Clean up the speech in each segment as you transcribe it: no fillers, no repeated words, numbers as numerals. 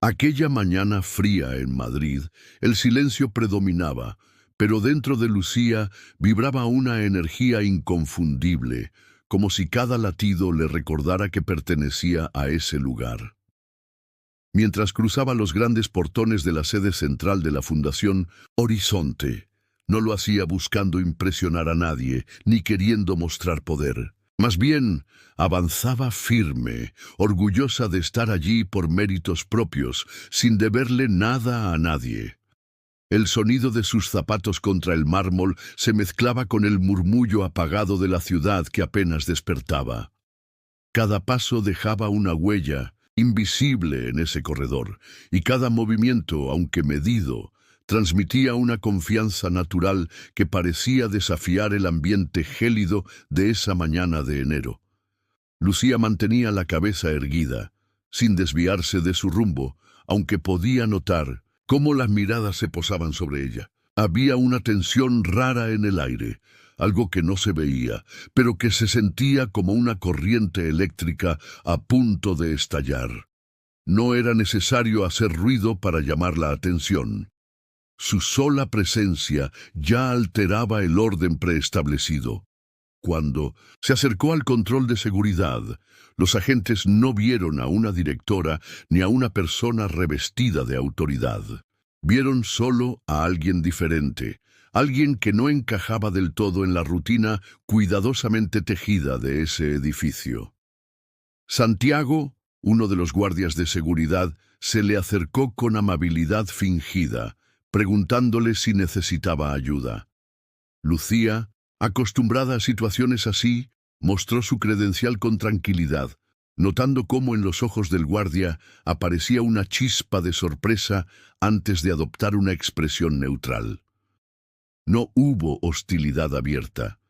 Aquella mañana fría en Madrid, el silencio predominaba, pero dentro de Lucía vibraba una energía inconfundible, como si cada latido le recordara que pertenecía a ese lugar. Mientras cruzaba los grandes portones de la sede central de la Fundación Horizonte, no lo hacía buscando impresionar a nadie, ni queriendo mostrar poder. Más bien, avanzaba firme, orgullosa de estar allí por méritos propios, sin deberle nada a nadie. El sonido de sus zapatos contra el mármol se mezclaba con el murmullo apagado de la ciudad que apenas despertaba. Cada paso dejaba una huella, invisible en ese corredor, y cada movimiento, aunque medido, transmitía una confianza natural que parecía desafiar el ambiente gélido de esa mañana de enero. Lucía mantenía la cabeza erguida, sin desviarse de su rumbo, aunque podía notar cómo las miradas se posaban sobre ella. Había una tensión rara en el aire, algo que no se veía, pero que se sentía como una corriente eléctrica a punto de estallar. No era necesario hacer ruido para llamar la atención. Su sola presencia ya alteraba el orden preestablecido. Cuando se acercó al control de seguridad, los agentes no vieron a una directora ni a una persona revestida de autoridad. Vieron solo a alguien diferente, alguien que no encajaba del todo en la rutina cuidadosamente tejida de ese edificio. Santiago, uno de los guardias de seguridad, se le acercó con amabilidad fingida, preguntándole si necesitaba ayuda. Lucía, acostumbrada a situaciones así, mostró su credencial con tranquilidad, notando cómo en los ojos del guardia aparecía una chispa de sorpresa antes de adoptar una expresión neutral. No hubo hostilidad abierta,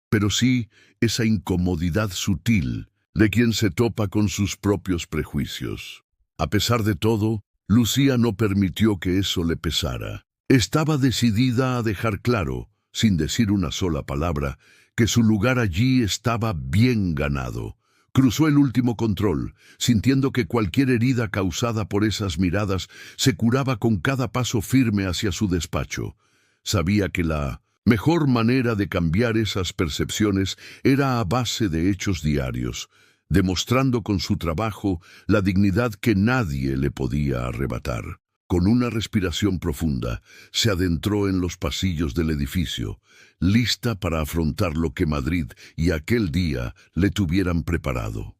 pero sí esa incomodidad sutil de quien se topa con sus propios prejuicios. A pesar de todo, Lucía no permitió que eso le pesara. Estaba decidida a dejar claro, sin decir una sola palabra, que su lugar allí estaba bien ganado. Cruzó el último control, sintiendo que cualquier herida causada por esas miradas se curaba con cada paso firme hacia su despacho. Sabía que la mejor manera de cambiar esas percepciones era a base de hechos diarios, demostrando con su trabajo la dignidad que nadie le podía arrebatar. Con una respiración profunda, se adentró en los pasillos del edificio, lista para afrontar lo que Madrid y aquel día le tuvieran preparado.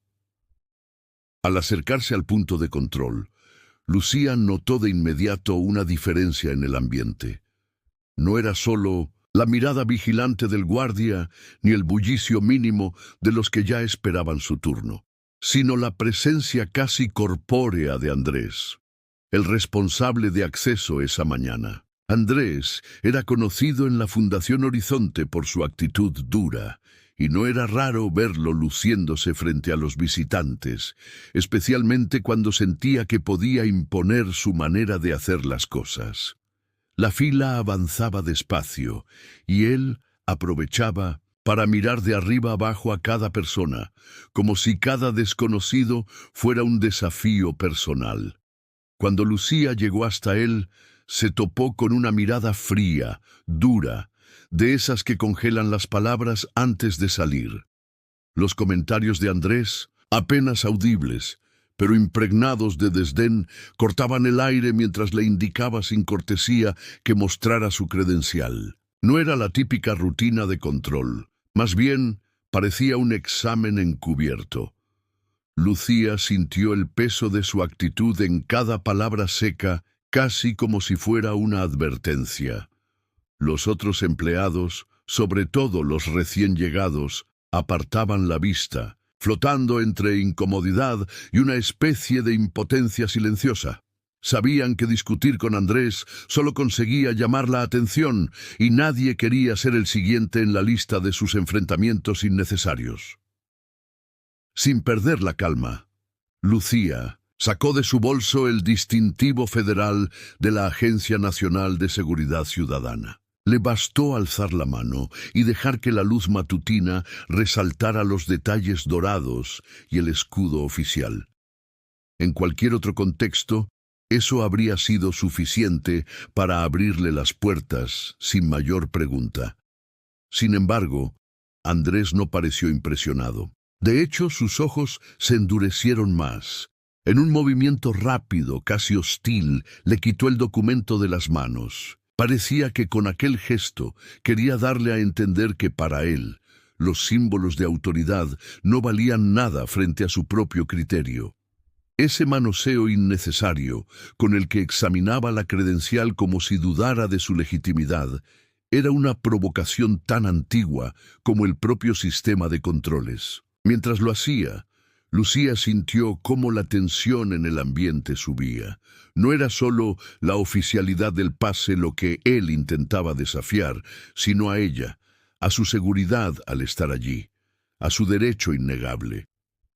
Al acercarse al punto de control, Lucía notó de inmediato una diferencia en el ambiente. No era solo la mirada vigilante del guardia ni el bullicio mínimo de los que ya esperaban su turno, sino la presencia casi corpórea de Andrés, el responsable de acceso esa mañana. Andrés era conocido en la Fundación Horizonte por su actitud dura, y no era raro verlo luciéndose frente a los visitantes, especialmente cuando sentía que podía imponer su manera de hacer las cosas. La fila avanzaba despacio, y él aprovechaba para mirar de arriba abajo a cada persona, como si cada desconocido fuera un desafío personal. Cuando Lucía llegó hasta él, se topó con una mirada fría, dura, de esas que congelan las palabras antes de salir. Los comentarios de Andrés, apenas audibles, pero impregnados de desdén, cortaban el aire mientras le indicaba sin cortesía que mostrara su credencial. No era la típica rutina de control, más bien parecía un examen encubierto. Lucía sintió el peso de su actitud en cada palabra seca, casi como si fuera una advertencia. Los otros empleados, sobre todo los recién llegados, apartaban la vista, flotando entre incomodidad y una especie de impotencia silenciosa. Sabían que discutir con Andrés solo conseguía llamar la atención y nadie quería ser el siguiente en la lista de sus enfrentamientos innecesarios. Sin perder la calma, Lucía sacó de su bolso el distintivo federal de la Agencia Nacional de Seguridad Ciudadana. Le bastó alzar la mano y dejar que la luz matutina resaltara los detalles dorados y el escudo oficial. En cualquier otro contexto, Eso habría sido suficiente para abrirle las puertas sin mayor pregunta. Sin embargo, Andrés no pareció impresionado. De hecho, sus ojos se endurecieron más. En un movimiento rápido, casi hostil, le quitó el documento de las manos. Parecía que con aquel gesto quería darle a entender que para él los símbolos de autoridad no valían nada frente a su propio criterio. Ese manoseo innecesario, con el que examinaba la credencial como si dudara de su legitimidad, era una provocación tan antigua como el propio sistema de controles. Mientras lo hacía, Lucía sintió cómo la tensión en el ambiente subía. No era solo la oficialidad del pase lo que él intentaba desafiar, sino a ella, a su seguridad al estar allí, a su derecho innegable.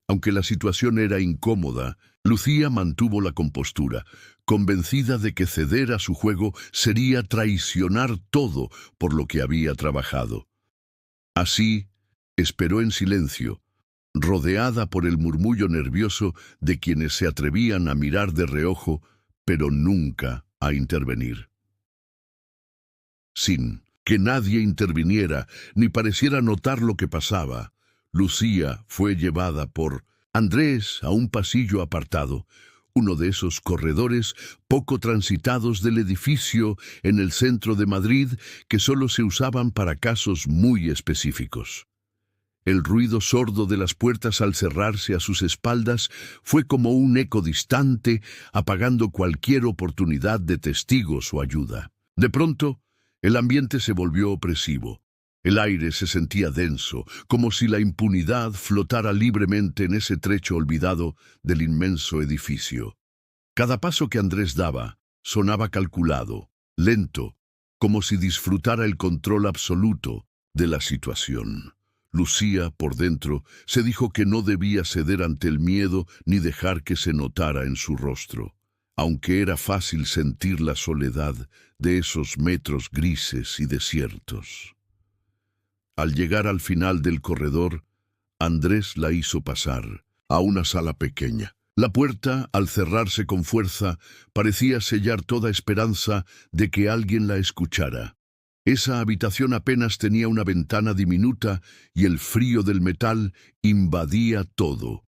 Aunque la situación era incómoda, Lucía mantuvo la compostura, convencida de que ceder a su juego sería traicionar todo por lo que había trabajado. Así, esperó en silencio, rodeada por el murmullo nervioso de quienes se atrevían a mirar de reojo, pero nunca a intervenir. Sin que nadie interviniera ni pareciera notar lo que pasaba, Lucía fue llevada por Andrés a un pasillo apartado, uno de esos corredores poco transitados del edificio en el centro de Madrid que solo se usaban para casos muy específicos. El ruido sordo de las puertas al cerrarse a sus espaldas fue como un eco distante, apagando cualquier oportunidad de testigos o ayuda. De pronto, el ambiente se volvió opresivo. El aire se sentía denso, como si la impunidad flotara libremente en ese trecho olvidado del inmenso edificio. Cada paso que Andrés daba sonaba calculado, lento, como si disfrutara el control absoluto de la situación. Lucía, por dentro, se dijo que no debía ceder ante el miedo ni dejar que se notara en su rostro, aunque era fácil sentir la soledad de esos metros grises y desiertos. Al llegar al final del corredor, Andrés la hizo pasar a una sala pequeña. La puerta, al cerrarse con fuerza, parecía sellar toda esperanza de que alguien la escuchara. Esa habitación apenas tenía una ventana diminuta y el frío del metal invadía todo.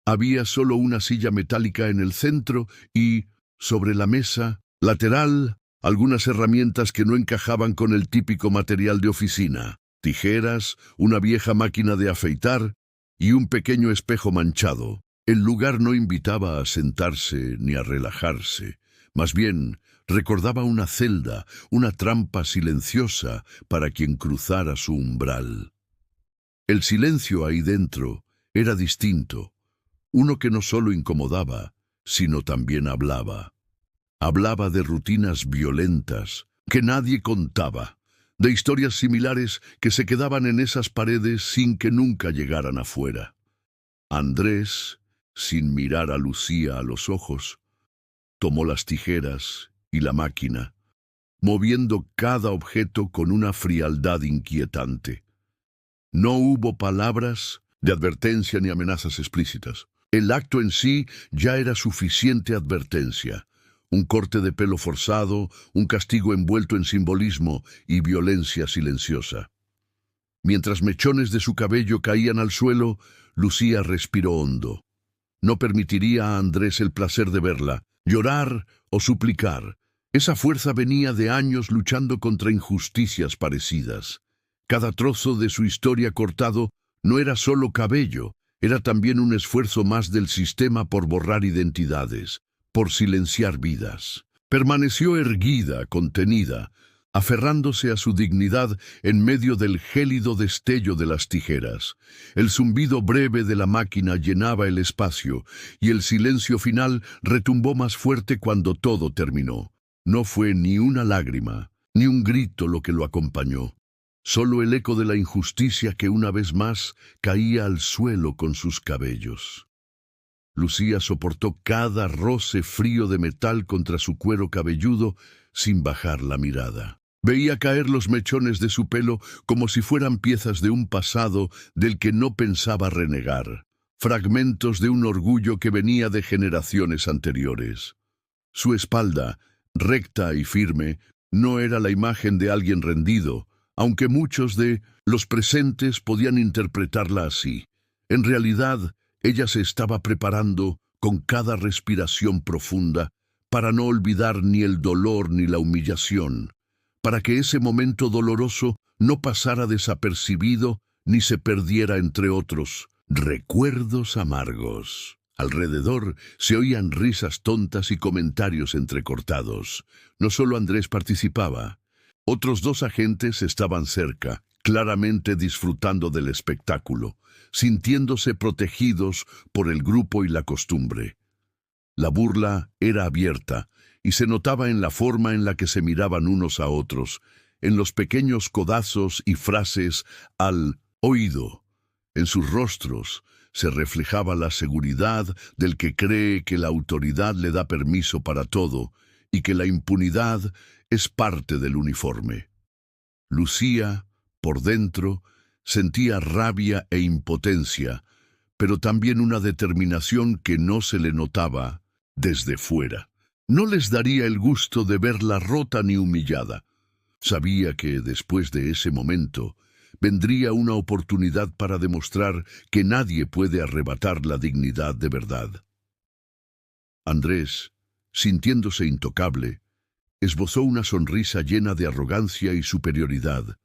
Había solo una silla metálica en el centro y, sobre la mesa, lateral, algunas herramientas que no encajaban con el típico material de oficina: tijeras, una vieja máquina de afeitar y un pequeño espejo manchado. El lugar no invitaba a sentarse ni a relajarse, más bien recordaba una celda, una trampa silenciosa para quien cruzara su umbral. El silencio ahí dentro era distinto, uno que no solo incomodaba, sino también hablaba. Hablaba de rutinas violentas que nadie contaba, de historias similares que se quedaban en esas paredes sin que nunca llegaran afuera. Andrés, sin mirar a Lucía a los ojos, tomó las tijeras y la máquina, moviendo cada objeto con una frialdad inquietante. No hubo palabras de advertencia ni amenazas explícitas. El acto en sí ya era suficiente advertencia. Un corte de pelo forzado, un castigo envuelto en simbolismo y violencia silenciosa. Mientras mechones de su cabello caían al suelo, Lucía respiró hondo. No permitiría a Andrés el placer de verla, llorar o suplicar. Esa fuerza venía de años luchando contra injusticias parecidas. Cada trozo de su historia cortado no era solo cabello, era también un esfuerzo más del sistema por borrar identidades, por silenciar vidas. Permaneció erguida, contenida, aferrándose a su dignidad en medio del gélido destello de las tijeras. El zumbido breve de la máquina llenaba el espacio, y el silencio final retumbó más fuerte cuando todo terminó. No fue ni una lágrima, ni un grito lo que lo acompañó. Solo el eco de la injusticia que una vez más caía al suelo con sus cabellos. Lucía soportó cada roce frío de metal contra su cuero cabelludo sin bajar la mirada. Veía caer los mechones de su pelo como si fueran piezas de un pasado del que no pensaba renegar, fragmentos de un orgullo que venía de generaciones anteriores. Su espalda, recta y firme, no era la imagen de alguien rendido, aunque muchos de los presentes podían interpretarla así. En realidad, ella se estaba preparando con cada respiración profunda para no olvidar ni el dolor ni la humillación, para que ese momento doloroso no pasara desapercibido ni se perdiera entre otros recuerdos amargos. Alrededor se oían risas tontas y comentarios entrecortados. No solo Andrés participaba. Otros 2 agentes estaban cerca, claramente disfrutando del espectáculo, sintiéndose protegidos por el grupo y la costumbre. La burla era abierta y se notaba en la forma en la que se miraban unos a otros, en los pequeños codazos y frases al oído. En sus rostros se reflejaba la seguridad del que cree que la autoridad le da permiso para todo y que la impunidad es parte del uniforme. Lucía, por dentro, sentía rabia e impotencia, pero también una determinación que no se le notaba desde fuera. No les daría el gusto de verla rota ni humillada. Sabía que después de ese momento vendría una oportunidad para demostrar que nadie puede arrebatar la dignidad de verdad. Andrés, sintiéndose intocable, esbozó una sonrisa llena de arrogancia y superioridad,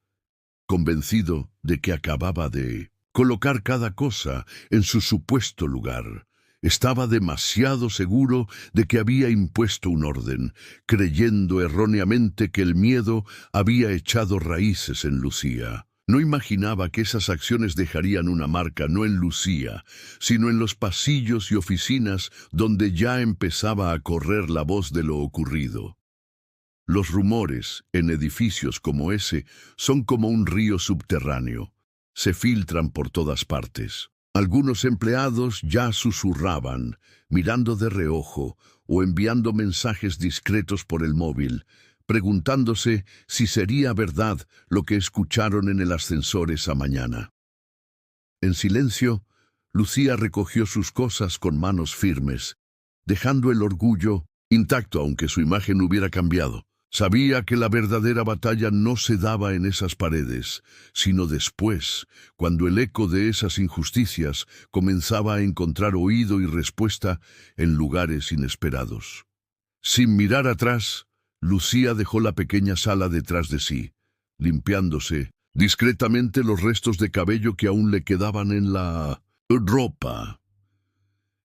convencido de que acababa de colocar cada cosa en su supuesto lugar. Estaba demasiado seguro de que había impuesto un orden, creyendo erróneamente que el miedo había echado raíces en Lucía. No imaginaba que esas acciones dejarían una marca no en Lucía, sino en los pasillos y oficinas donde ya empezaba a correr la voz de lo ocurrido. Los rumores en edificios como ese son como un río subterráneo. Se filtran por todas partes. Algunos empleados ya susurraban, mirando de reojo o enviando mensajes discretos por el móvil, preguntándose si sería verdad lo que escucharon en el ascensor esa mañana. En silencio, Lucía recogió sus cosas con manos firmes, dejando el orgullo intacto aunque su imagen hubiera cambiado. Sabía que la verdadera batalla no se daba en esas paredes, sino después, cuando el eco de esas injusticias comenzaba a encontrar oído y respuesta en lugares inesperados. Sin mirar atrás, Lucía dejó la pequeña sala detrás de sí, limpiándose discretamente los restos de cabello que aún le quedaban en la ropa.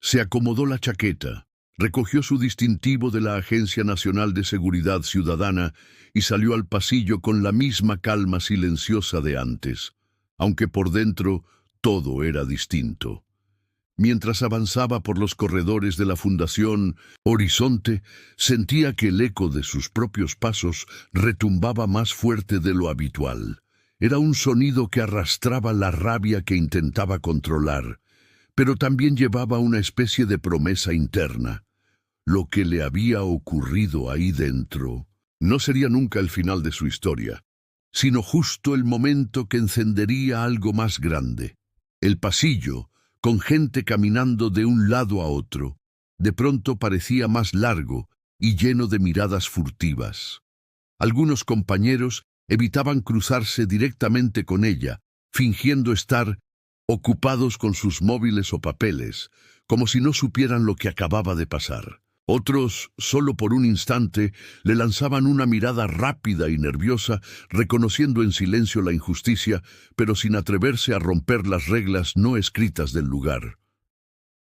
Se acomodó la chaqueta, recogió su distintivo de la Agencia Nacional de Seguridad Ciudadana y salió al pasillo con la misma calma silenciosa de antes, aunque por dentro todo era distinto. Mientras avanzaba por los corredores de la Fundación Horizonte, sentía que el eco de sus propios pasos retumbaba más fuerte de lo habitual. Era un sonido que arrastraba la rabia que intentaba controlar, pero también llevaba una especie de promesa interna. Lo que le había ocurrido ahí dentro no sería nunca el final de su historia, sino justo el momento que encendería algo más grande. El pasillo, con gente caminando de un lado a otro, de pronto parecía más largo y lleno de miradas furtivas. Algunos compañeros evitaban cruzarse directamente con ella, fingiendo estar ocupados con sus móviles o papeles, como si no supieran lo que acababa de pasar. Otros, solo por un instante, le lanzaban una mirada rápida y nerviosa, reconociendo en silencio la injusticia, pero sin atreverse a romper las reglas no escritas del lugar.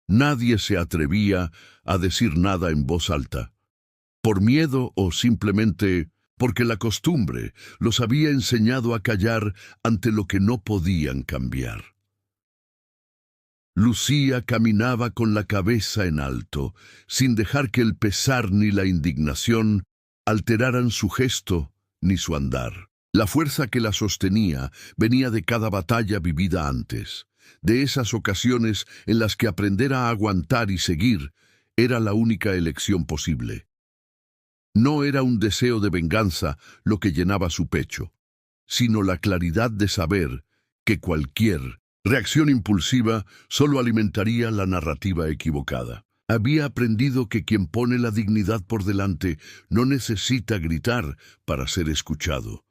Nadie se atrevía a decir nada en voz alta, por miedo o simplemente porque la costumbre los había enseñado a callar ante lo que no podían cambiar. Lucía caminaba con la cabeza en alto, sin dejar que el pesar ni la indignación alteraran su gesto ni su andar. La fuerza que la sostenía venía de cada batalla vivida antes, de esas ocasiones en las que aprender a aguantar y seguir era la única elección posible. No era un deseo de venganza lo que llenaba su pecho, sino la claridad de saber que cualquier reacción impulsiva solo alimentaría la narrativa equivocada. Había aprendido que quien pone la dignidad por delante no necesita gritar para ser escuchado.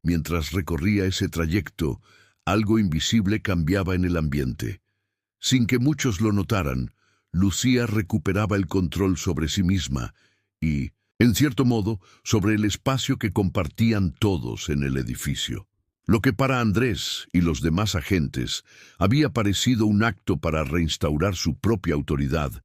Mientras recorría ese trayecto, algo invisible cambiaba en el ambiente. Sin que muchos lo notaran, Lucía recuperaba el control sobre sí misma y, en cierto modo, sobre el espacio que compartían todos en el edificio. Lo que para Andrés y los demás agentes había parecido un acto para reinstaurar su propia autoridad,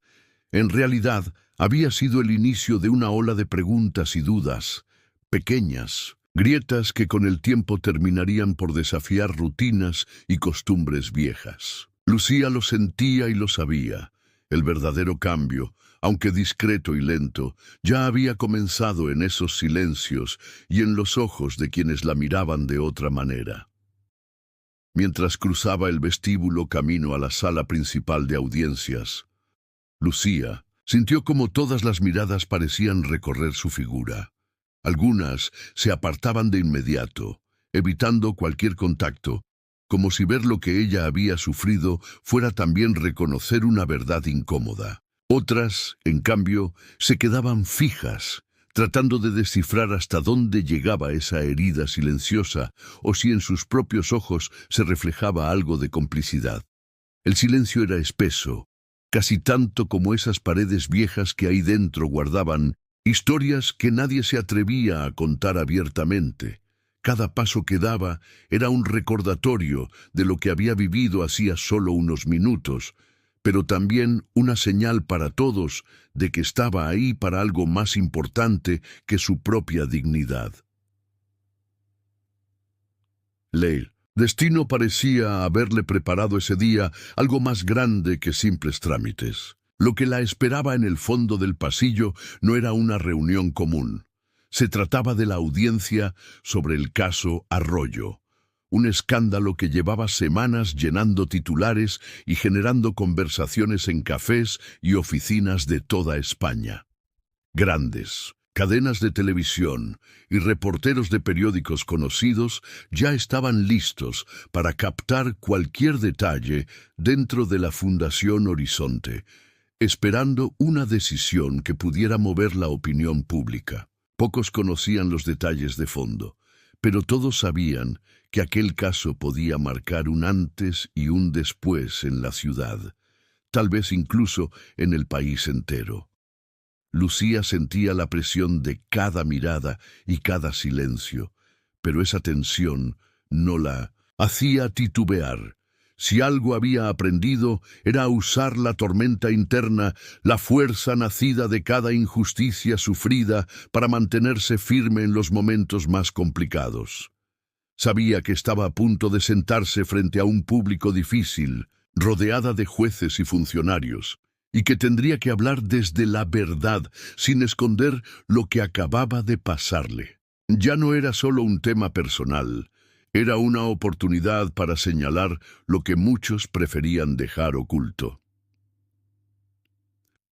en realidad había sido el inicio de una ola de preguntas y dudas, pequeñas, grietas que con el tiempo terminarían por desafiar rutinas y costumbres viejas. Lucía lo sentía y lo sabía. El verdadero cambio, aunque discreto y lento, ya había comenzado en esos silencios y en los ojos de quienes la miraban de otra manera. Mientras cruzaba el vestíbulo camino a la sala principal de audiencias, Lucía sintió como todas las miradas parecían recorrer su figura. Algunas se apartaban de inmediato, evitando cualquier contacto, como si ver lo que ella había sufrido fuera también reconocer una verdad incómoda. Otras, en cambio, se quedaban fijas, tratando de descifrar hasta dónde llegaba esa herida silenciosa o si en sus propios ojos se reflejaba algo de complicidad. El silencio era espeso, casi tanto como esas paredes viejas que ahí dentro guardaban historias que nadie se atrevía a contar abiertamente. Cada paso que daba era un recordatorio de lo que había vivido hacía solo unos minutos, pero también una señal para todos de que estaba ahí para algo más importante que su propia dignidad. El destino parecía haberle preparado ese día algo más grande que simples trámites. Lo que la esperaba en el fondo del pasillo no era una reunión común. Se trataba de la audiencia sobre el caso Arroyo, un escándalo que llevaba semanas llenando titulares y generando conversaciones en cafés y oficinas de toda España. Grandes cadenas de televisión y reporteros de periódicos conocidos ya estaban listos para captar cualquier detalle dentro de la Fundación Horizonte, esperando una decisión que pudiera mover la opinión pública. Pocos conocían los detalles de fondo, pero todos sabían que aquel caso podía marcar un antes y un después en la ciudad, tal vez incluso en el país entero. Lucía sentía la presión de cada mirada y cada silencio, pero esa tensión no la hacía titubear. Si algo había aprendido, era a usar la tormenta interna, la fuerza nacida de cada injusticia sufrida, para mantenerse firme en los momentos más complicados. Sabía que estaba a punto de sentarse frente a un público difícil, rodeada de jueces y funcionarios, y que tendría que hablar desde la verdad, sin esconder lo que acababa de pasarle. Ya no era solo un tema personal. Era una oportunidad para señalar lo que muchos preferían dejar oculto.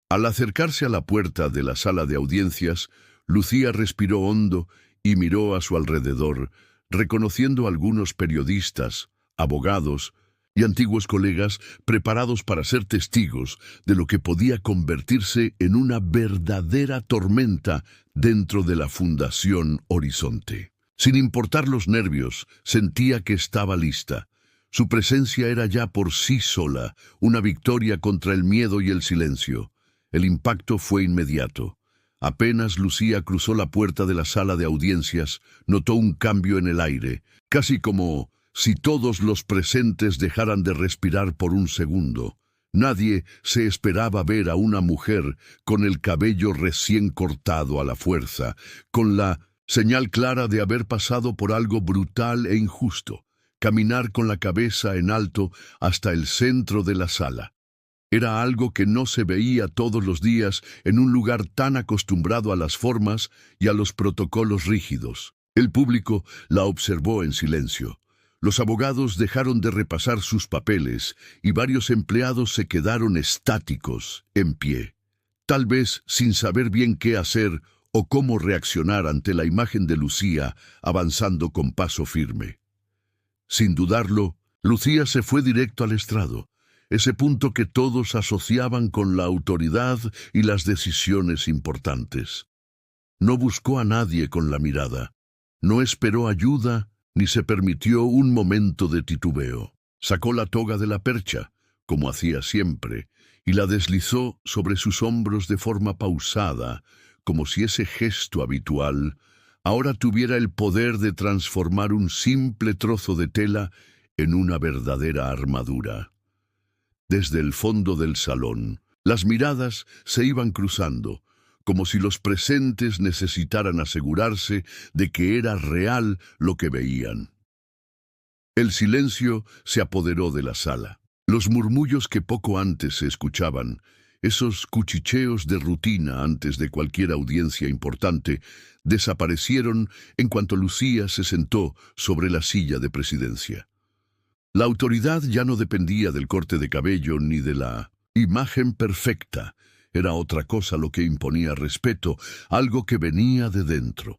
Al acercarse a la puerta de la sala de audiencias, Lucía respiró hondo y miró a su alrededor, reconociendo a algunos periodistas, abogados y antiguos colegas preparados para ser testigos de lo que podía convertirse en una verdadera tormenta dentro de la Fundación Horizonte. Sin importar los nervios, sentía que estaba lista. Su presencia era ya por sí sola una victoria contra el miedo y el silencio. El impacto fue inmediato. Apenas Lucía cruzó la puerta de la sala de audiencias, notó un cambio en el aire, casi como si todos los presentes dejaran de respirar por un segundo. Nadie se esperaba ver a una mujer con el cabello recién cortado a la fuerza, con la señal clara de haber pasado por algo brutal e injusto, caminar con la cabeza en alto hasta el centro de la sala. Era algo que no se veía todos los días en un lugar tan acostumbrado a las formas y a los protocolos rígidos. El público la observó en silencio. Los abogados dejaron de repasar sus papeles y varios empleados se quedaron estáticos, en pie, tal vez sin saber bien qué hacer o cómo reaccionar ante la imagen de Lucía avanzando con paso firme. Sin dudarlo, Lucía se fue directo al estrado. ese punto que todos asociaban con la autoridad y las decisiones importantes. No buscó a nadie con la mirada, no esperó ayuda ni se permitió un momento de titubeo. Sacó la toga de la percha, como hacía siempre, y la deslizó sobre sus hombros de forma pausada, como si ese gesto habitual ahora tuviera el poder de transformar un simple trozo de tela en una verdadera armadura. Desde el fondo del salón, las miradas se iban cruzando, como si los presentes necesitaran asegurarse de que era real lo que veían. El silencio se apoderó de la sala. Los murmullos que poco antes se escuchaban, esos cuchicheos de rutina antes de cualquier audiencia importante, desaparecieron en cuanto Lucía se sentó sobre la silla de presidencia. La autoridad ya no dependía del corte de cabello ni de la imagen perfecta. Era otra cosa lo que imponía respeto, algo que venía de dentro.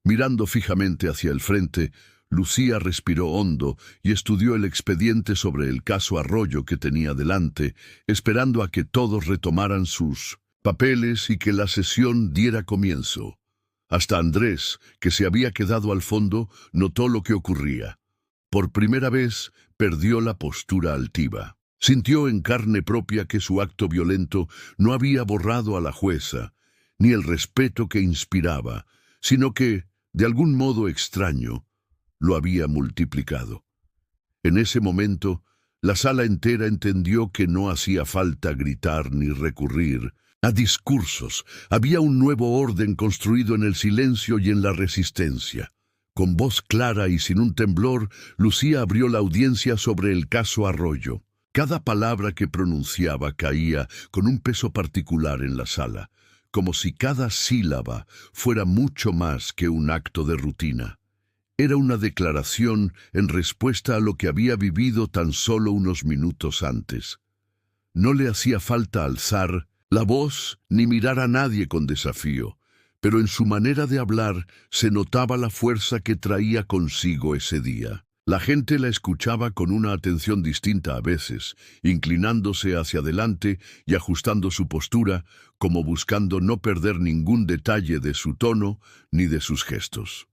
Mirando fijamente hacia el frente, Lucía respiró hondo y estudió el expediente sobre el caso Arroyo que tenía delante, esperando a que todos retomaran sus papeles y que la sesión diera comienzo. Hasta Andrés, que se había quedado al fondo, notó lo que ocurría. Por primera vez, perdió la postura altiva. Sintió en carne propia que su acto violento no había borrado a la jueza, ni el respeto que inspiraba, sino que, de algún modo extraño, lo había multiplicado. En ese momento, la sala entera entendió que no hacía falta gritar ni recurrir a discursos. Había un nuevo orden construido en el silencio y en la resistencia. Con voz clara y sin un temblor, Lucía abrió la audiencia sobre el caso Arroyo. Cada palabra que pronunciaba caía con un peso particular en la sala, como si cada sílaba fuera mucho más que un acto de rutina. Era una declaración en respuesta a lo que había vivido tan solo unos minutos antes. No le hacía falta alzar la voz ni mirar a nadie con desafío, pero en su manera de hablar se notaba la fuerza que traía consigo ese día. La gente la escuchaba con una atención distinta a veces, inclinándose hacia adelante y ajustando su postura, como buscando no perder ningún detalle de su tono ni de sus gestos.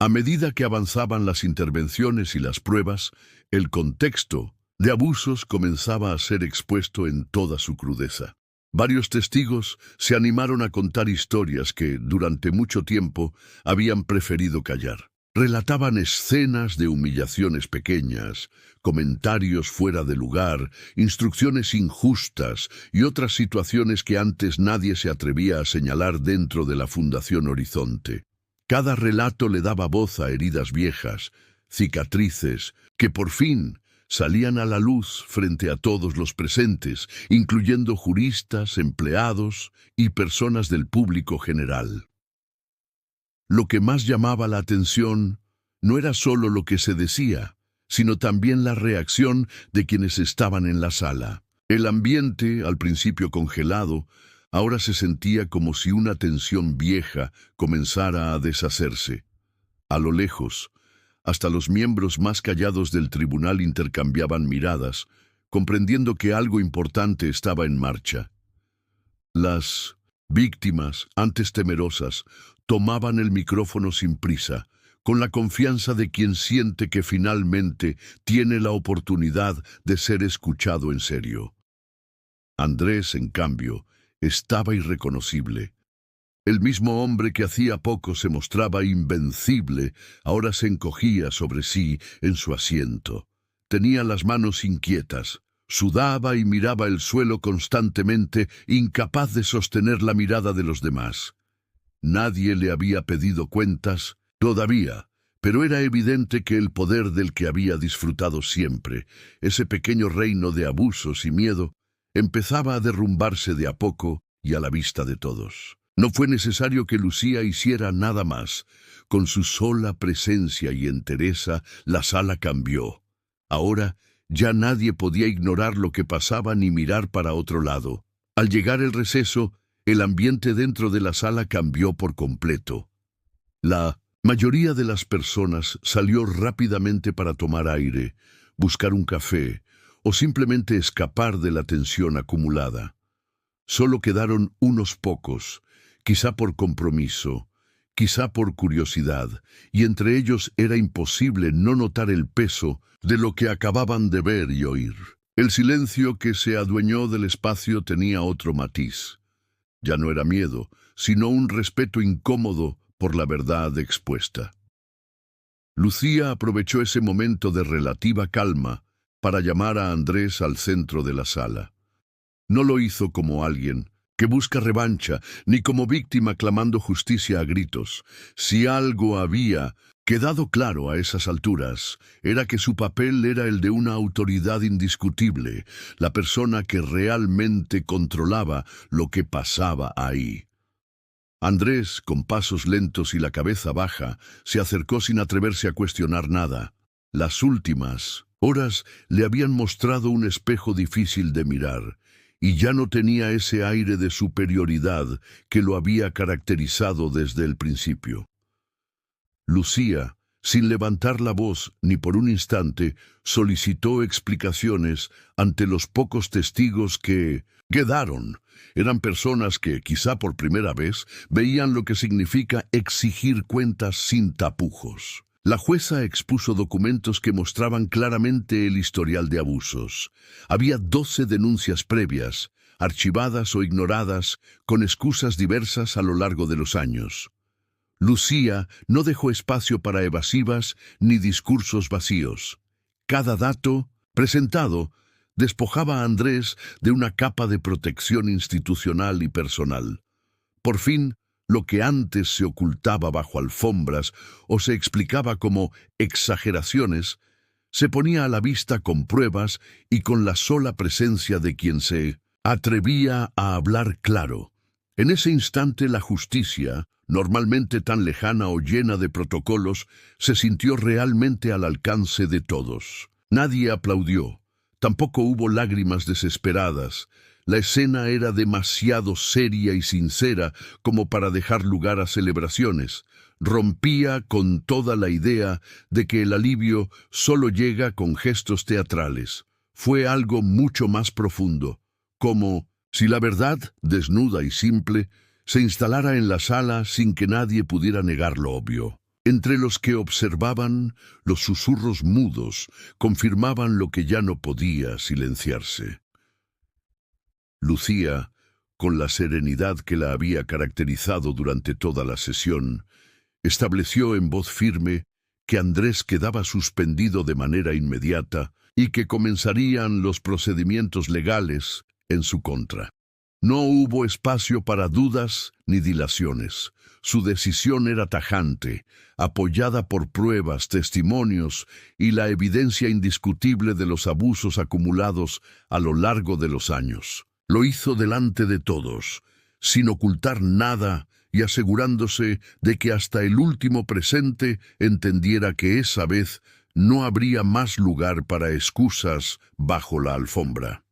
A medida que avanzaban las intervenciones y las pruebas, el contexto de abusos comenzaba a ser expuesto en toda su crudeza. Varios testigos se animaron a contar historias que, durante mucho tiempo, habían preferido callar. Relataban escenas de humillaciones pequeñas, comentarios fuera de lugar, instrucciones injustas y otras situaciones que antes nadie se atrevía a señalar dentro de la Fundación Horizonte. Cada relato le daba voz a heridas viejas, cicatrices, que por fin salían a la luz frente a todos los presentes, incluyendo juristas, empleados y personas del público general. Lo que más llamaba la atención no era solo lo que se decía, sino también la reacción de quienes estaban en la sala. El ambiente, al principio congelado, ahora se sentía como si una tensión vieja comenzara a deshacerse. A lo lejos, hasta los miembros más callados del tribunal intercambiaban miradas, comprendiendo que algo importante estaba en marcha. Las víctimas, antes temerosas, tomaban el micrófono sin prisa, con la confianza de quien siente que finalmente tiene la oportunidad de ser escuchado en serio. Andrés, en cambio, estaba irreconocible. El mismo hombre que hacía poco se mostraba invencible, ahora se encogía sobre sí en su asiento. Tenía las manos inquietas, sudaba y miraba el suelo constantemente, incapaz de sostener la mirada de los demás. Nadie le había pedido cuentas, todavía, pero era evidente que el poder del que había disfrutado siempre, ese pequeño reino de abusos y miedo, empezaba a derrumbarse de a poco y a la vista de todos. No fue necesario que Lucía hiciera nada más. Con su sola presencia y entereza, la sala cambió. Ahora ya nadie podía ignorar lo que pasaba ni mirar para otro lado. Al llegar el receso, el ambiente dentro de la sala cambió por completo. La mayoría de las personas salió rápidamente para tomar aire, buscar un café o simplemente escapar de la tensión acumulada. Solo quedaron unos pocos, quizá por compromiso, quizá por curiosidad, y entre ellos era imposible no notar el peso de lo que acababan de ver y oír. El silencio que se adueñó del espacio tenía otro matiz. Ya no era miedo, sino un respeto incómodo por la verdad expuesta. Lucía aprovechó ese momento de relativa calma para llamar a Andrés al centro de la sala. No lo hizo como alguien que busca revancha, ni como víctima clamando justicia a gritos. Si algo había quedado claro a esas alturas, era que su papel era el de una autoridad indiscutible, la persona que realmente controlaba lo que pasaba ahí. Andrés, con pasos lentos y la cabeza baja, se acercó sin atreverse a cuestionar nada. Las últimas horas le habían mostrado un espejo difícil de mirar, y ya no tenía ese aire de superioridad que lo había caracterizado desde el principio. Lucía, sin levantar la voz ni por un instante, solicitó explicaciones ante los pocos testigos que quedaron. Eran personas que, quizá por primera vez, veían lo que significa exigir cuentas sin tapujos. La jueza expuso documentos que mostraban claramente el historial de abusos. Había 12 denuncias previas, archivadas o ignoradas, con excusas diversas a lo largo de los años. Lucía no dejó espacio para evasivas ni discursos vacíos. Cada dato presentado despojaba a Andrés de una capa de protección institucional y personal. Por fin, lo que antes se ocultaba bajo alfombras o se explicaba como exageraciones, se ponía a la vista con pruebas y con la sola presencia de quien se atrevía a hablar claro. En ese instante la justicia, normalmente tan lejana o llena de protocolos, se sintió realmente al alcance de todos. Nadie aplaudió, tampoco hubo lágrimas desesperadas. La escena era demasiado seria y sincera como para dejar lugar a celebraciones. Rompía con toda la idea de que el alivio solo llega con gestos teatrales. Fue algo mucho más profundo, como si la verdad, desnuda y simple, se instalara en la sala sin que nadie pudiera negar lo obvio. Entre los que observaban, los susurros mudos confirmaban lo que ya no podía silenciarse. Lucía, con la serenidad que la había caracterizado durante toda la sesión, estableció en voz firme que Andrés quedaba suspendido de manera inmediata y que comenzarían los procedimientos legales en su contra. No hubo espacio para dudas ni dilaciones. Su decisión era tajante, apoyada por pruebas, testimonios y la evidencia indiscutible de los abusos acumulados a lo largo de los años. Lo hizo delante de todos, sin ocultar nada y asegurándose de que hasta el último presente entendiera que esa vez no habría más lugar para excusas bajo la alfombra.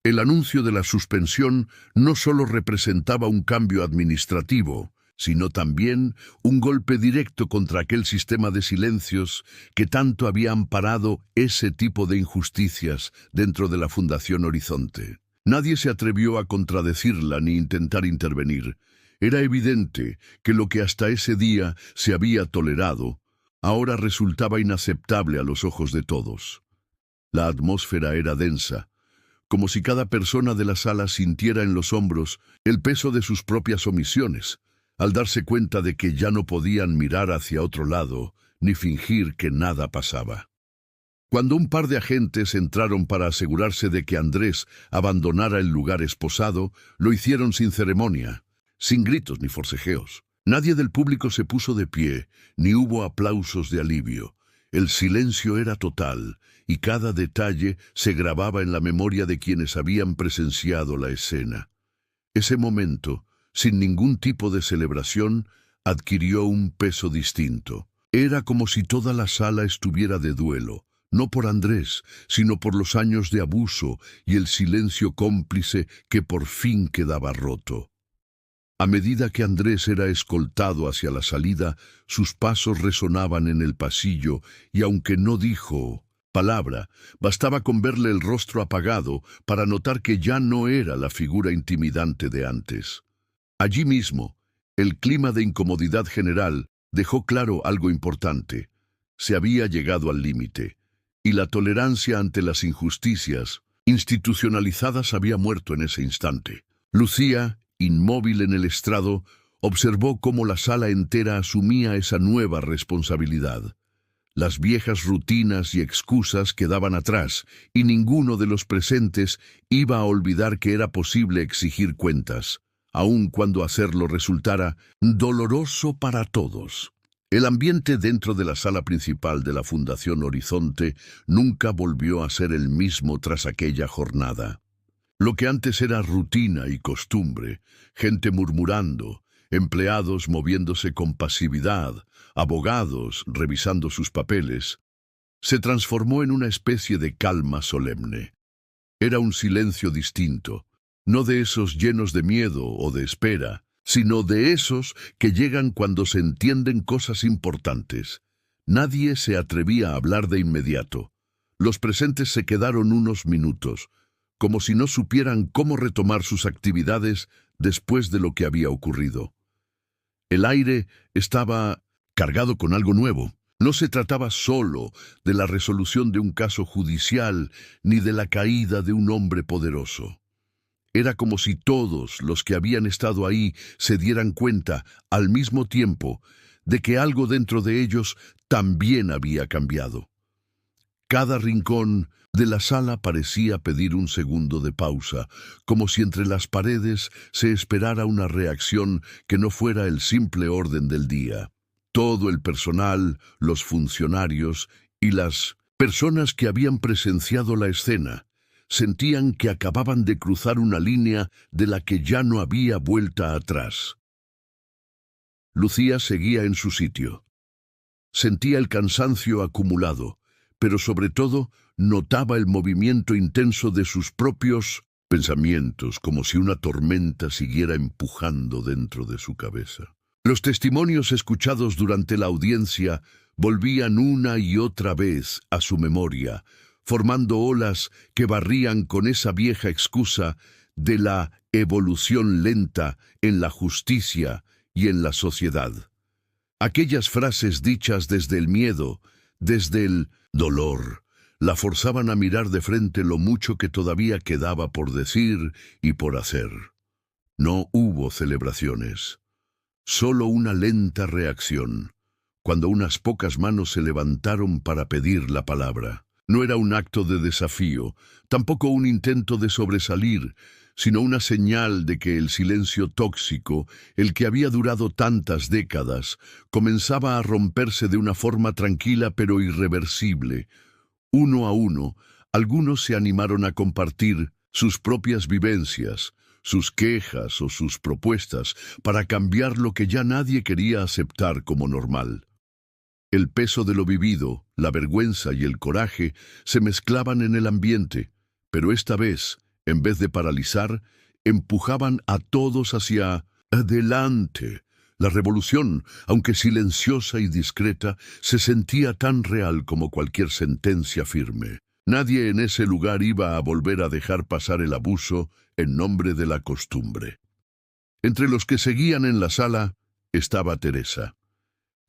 El anuncio de la suspensión no solo representaba un cambio administrativo, sino también un golpe directo contra aquel sistema de silencios que tanto había amparado ese tipo de injusticias dentro de la Fundación Horizonte. Nadie se atrevió a contradecirla ni intentar intervenir. Era evidente que lo que hasta ese día se había tolerado, ahora resultaba inaceptable a los ojos de todos. La atmósfera era densa, como si cada persona de la sala sintiera en los hombros el peso de sus propias omisiones, al darse cuenta de que ya no podían mirar hacia otro lado ni fingir que nada pasaba. Cuando un par de agentes entraron para asegurarse de que Andrés abandonara el lugar esposado, lo hicieron sin ceremonia, sin gritos ni forcejeos. Nadie del público se puso de pie, ni hubo aplausos de alivio. El silencio era total, y cada detalle se grababa en la memoria de quienes habían presenciado la escena. Ese momento, sin ningún tipo de celebración, adquirió un peso distinto. Era como si toda la sala estuviera de duelo, no por Andrés, sino por los años de abuso y el silencio cómplice que por fin quedaba roto. A medida que Andrés era escoltado hacia la salida, sus pasos resonaban en el pasillo y aunque no dijo palabra, bastaba con verle el rostro apagado para notar que ya no era la figura intimidante de antes. Allí mismo, el clima de incomodidad general dejó claro algo importante. Se había llegado al límite, y la tolerancia ante las injusticias institucionalizadas había muerto en ese instante. Lucía, inmóvil en el estrado, observó cómo la sala entera asumía esa nueva responsabilidad. Las viejas rutinas y excusas quedaban atrás, y ninguno de los presentes iba a olvidar que era posible exigir cuentas, aun cuando hacerlo resultara doloroso para todos. El ambiente dentro de la sala principal de la Fundación Horizonte nunca volvió a ser el mismo tras aquella jornada. Lo que antes era rutina y costumbre, gente murmurando, empleados moviéndose con pasividad, abogados revisando sus papeles, se transformó en una especie de calma solemne. Era un silencio distinto, no de esos llenos de miedo o de espera, sino de esos que llegan cuando se entienden cosas importantes. Nadie se atrevía a hablar de inmediato. Los presentes se quedaron unos minutos, como si no supieran cómo retomar sus actividades después de lo que había ocurrido. El aire estaba cargado con algo nuevo. No se trataba solo de la resolución de un caso judicial ni de la caída de un hombre poderoso. Era como si todos los que habían estado ahí se dieran cuenta, al mismo tiempo, de que algo dentro de ellos también había cambiado. Cada rincón de la sala parecía pedir un segundo de pausa, como si entre las paredes se esperara una reacción que no fuera el simple orden del día. Todo el personal, los funcionarios y las personas que habían presenciado la escena sentían que acababan de cruzar una línea de la que ya no había vuelta atrás. Lucía seguía en su sitio. Sentía el cansancio acumulado, pero sobre todo notaba el movimiento intenso de sus propios pensamientos, como si una tormenta siguiera empujando dentro de su cabeza. Los testimonios escuchados durante la audiencia volvían una y otra vez a su memoria, formando olas que barrían con esa vieja excusa de la evolución lenta en la justicia y en la sociedad. Aquellas frases dichas desde el miedo, desde el dolor, la forzaban a mirar de frente lo mucho que todavía quedaba por decir y por hacer. No hubo celebraciones, solo una lenta reacción, cuando unas pocas manos se levantaron para pedir la palabra. No era un acto de desafío, tampoco un intento de sobresalir, sino una señal de que el silencio tóxico, el que había durado tantas décadas, comenzaba a romperse de una forma tranquila pero irreversible. Uno a uno, algunos se animaron a compartir sus propias vivencias, sus quejas o sus propuestas para cambiar lo que ya nadie quería aceptar como normal. El peso de lo vivido, la vergüenza y el coraje se mezclaban en el ambiente, pero esta vez, en vez de paralizar, empujaban a todos hacia adelante. La revolución, aunque silenciosa y discreta, se sentía tan real como cualquier sentencia firme. Nadie en ese lugar iba a volver a dejar pasar el abuso en nombre de la costumbre. Entre los que seguían en la sala estaba Teresa.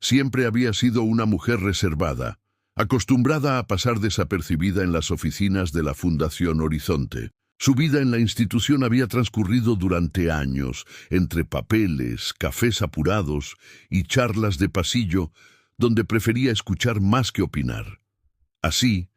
Siempre había sido una mujer reservada, acostumbrada a pasar desapercibida en las oficinas de la Fundación Horizonte. Su vida en la institución había transcurrido durante años, entre papeles, cafés apurados y charlas de pasillo, donde prefería escuchar más que opinar. Así,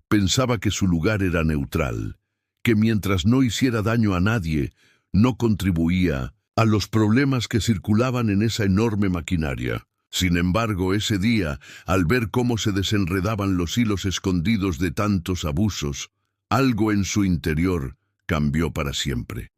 pensaba que su lugar era neutral, que mientras no hiciera daño a nadie, no contribuía a los problemas que circulaban en esa enorme maquinaria. Sin embargo, ese día, al ver cómo se desenredaban los hilos escondidos de tantos abusos, algo en su interior cambió para siempre.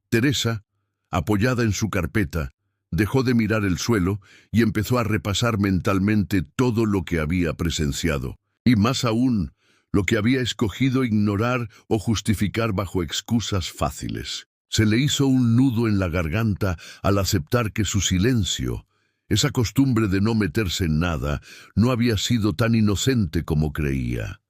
Teresa, apoyada en su carpeta, dejó de mirar el suelo y empezó a repasar mentalmente todo lo que había presenciado, y más aún, lo que había escogido ignorar o justificar bajo excusas fáciles. Se le hizo un nudo en la garganta al aceptar que su silencio, esa costumbre de no meterse en nada, no había sido tan inocente como creía.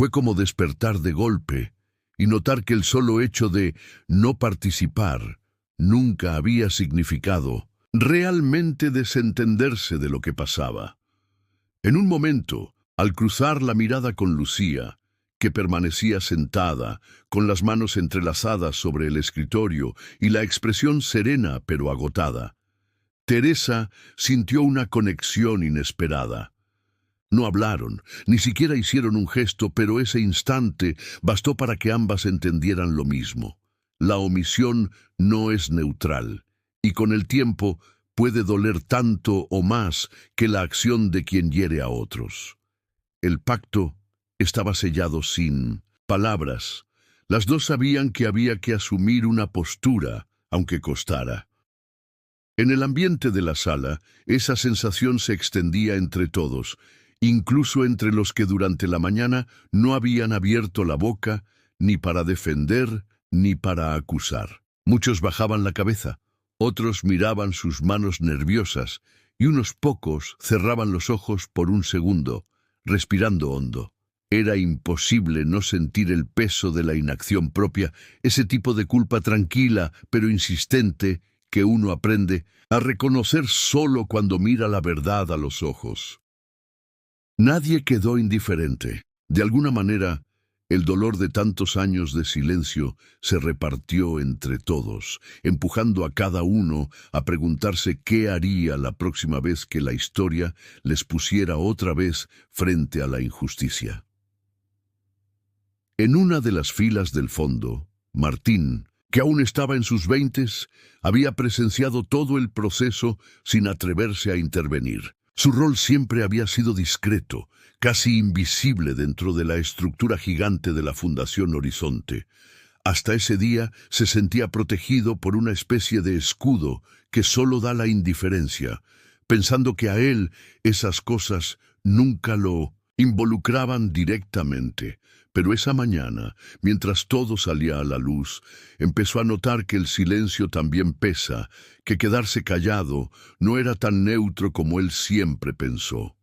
Fue como despertar de golpe y notar que el solo hecho de no participar nunca había significado realmente desentenderse de lo que pasaba. En un momento, al cruzar la mirada con Lucía, que permanecía sentada, con las manos entrelazadas sobre el escritorio y la expresión serena pero agotada, Teresa sintió una conexión inesperada. No hablaron, ni siquiera hicieron un gesto, pero ese instante bastó para que ambas entendieran lo mismo. La omisión no es neutral, y con el tiempo puede doler tanto o más que la acción de quien hiere a otros. El pacto estaba sellado sin palabras. Las dos sabían que había que asumir una postura, aunque costara. En el ambiente de la sala, esa sensación se extendía entre todos, incluso entre los que durante la mañana no habían abierto la boca ni para defender ni para acusar. Muchos bajaban la cabeza, otros miraban sus manos nerviosas y unos pocos cerraban los ojos por un segundo, respirando hondo. Era imposible no sentir el peso de la inacción propia, ese tipo de culpa tranquila pero insistente que uno aprende a reconocer solo cuando mira la verdad a los ojos. Nadie quedó indiferente. De alguna manera, el dolor de tantos años de silencio se repartió entre todos, empujando a cada uno a preguntarse qué haría la próxima vez que la historia les pusiera otra vez frente a la injusticia. En una de las filas del fondo, Martín, que aún estaba en sus 20s, había presenciado todo el proceso sin atreverse a intervenir. Su rol siempre había sido discreto, casi invisible dentro de la estructura gigante de la Fundación Horizonte. Hasta ese día se sentía protegido por una especie de escudo que solo da la indiferencia, pensando que a él esas cosas nunca lo involucraban directamente. Pero esa mañana, mientras todo salía a la luz, empezó a notar que el silencio también pesa, que quedarse callado no era tan neutro como él siempre pensó.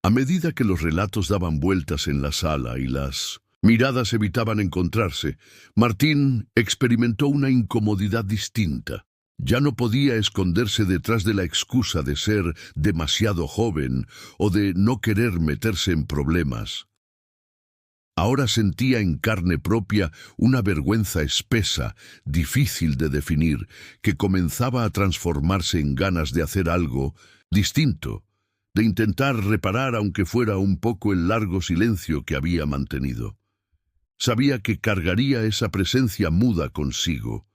A medida que los relatos daban vueltas en la sala y las miradas evitaban encontrarse, Martín experimentó una incomodidad distinta. Ya no podía esconderse detrás de la excusa de ser demasiado joven o de no querer meterse en problemas. Ahora sentía en carne propia una vergüenza espesa, difícil de definir, que comenzaba a transformarse en ganas de hacer algo distinto, de intentar reparar aunque fuera un poco el largo silencio que había mantenido. Sabía que cargaría esa presencia muda consigo,